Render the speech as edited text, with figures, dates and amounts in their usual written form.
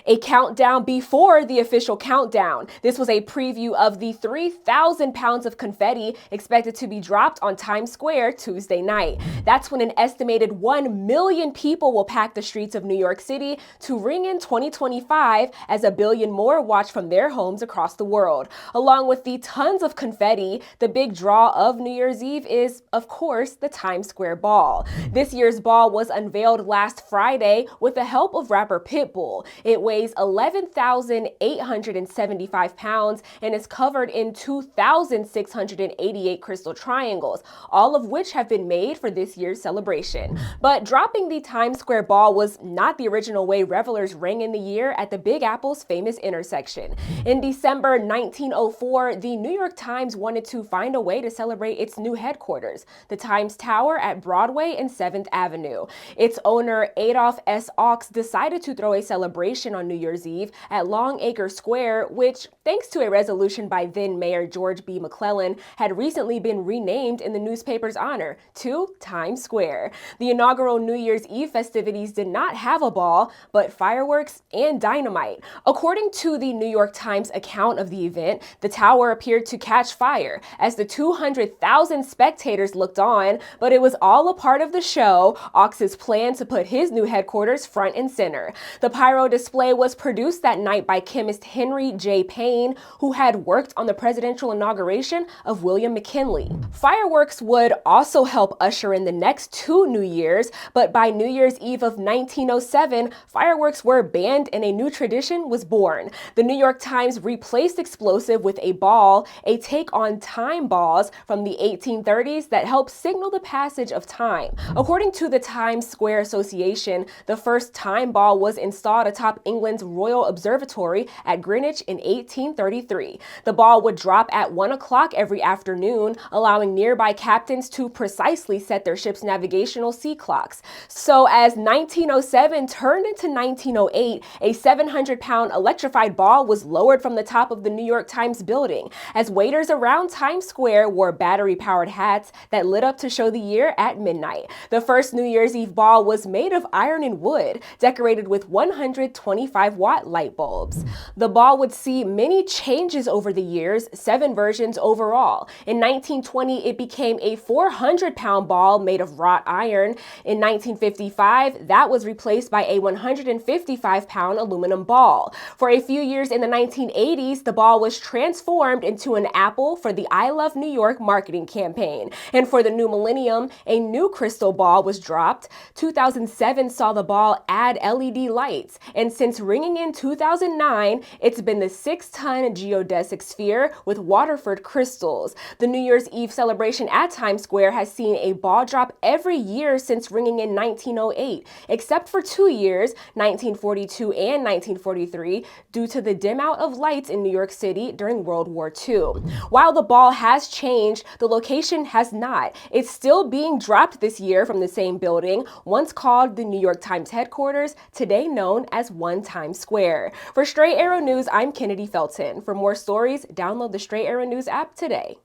a countdown before the official countdown. This was a preview of the 3,000 pounds of confetti expected to be dropped on Times Square Tuesday night. That's when an estimated 1 million people will pack the streets of New York City to ring in 2025 as a billion more watch from their homes across the world. Along with the tons of confetti, the big draw of New Year's Eve is, of course, the Times Square Ball. This year's ball was unveiled last Friday with the help of rapper Pitbull. It weighs 11,875 pounds and is covered in 2,688 crystal triangles, all of which have been made for this year's celebration. But dropping the Times Square Ball was not the original way revelers rang in the year at the Big Apple's famous intersection. In December 1904, the New York Times wanted to find a way to celebrate its new headquarters, the Times Tower at Broadway and 7th Avenue. Its owner, Adolph S. Ochs, decided to throw a celebration on New Year's Eve at Long Acre Square, which, thanks to a resolution by then Mayor George B. McClellan, had recently been renamed in the newspaper's honor to Times Square. The inaugural New Year's Eve festivities did not have a ball, but fireworks and dynamite. According to the New York Times account of the event, the tower appeared to catch fire as the 200,000 spectators looked on, but it was all a part of the show, Ochs's plan to put his new headquarters front and center. The pyro display was produced that night by chemist Henry J. Payne, who had worked on the presidential inauguration of William McKinley. Fireworks would also help usher in the next two New Year's, but by New Year's Eve of 1907, fireworks were banned and a new tradition was born. The New York Times replaced explosive with a ball, a take on time balls from the 1830s that helped signal the passage of time. According to the Times Square Association, the first time ball was installed atop England's Royal Observatory at Greenwich in 1833. The ball would drop at 1 o'clock every afternoon, allowing nearby captains to precisely set their ship's navigational sea clocks. So as 1907 turned into 1908, a 700-pound electrified ball was lowered from the top of the New York Times building as waiters around Times Square wore battery-powered hats that lit up to show the year at midnight. The first New Year's Eve ball was made of iron and wood, decorated with 125-watt light bulbs. The ball would see many changes over the years, 7 versions overall. In 1920, it became a 400-pound ball made of wrought iron. In 1955, that was replaced by a 155-pound aluminum ball. For a few years in the 1980s, the ball was transformed into an apple for the I Love New York marketing campaign. And for the new millennium, a new crystal ball was dropped. 2007 saw the ball add LED lights. And since ringing in 2009, it's been the 6-ton geodesic sphere with Waterford crystals. The New Year's Eve celebration at Times Square has seen a ball drop every year since ringing in 1908, except for 2 years, 1942 and 1943, due to the dim out of lights in New York City during World War II. While the ball has changed, the location has not. It's still being dropped this year from the same building, once called the New York Times headquarters, today known as One Times Square. For Straight Arrow News, I'm Kennedy Felton. For more stories, download the Straight Arrow News app today.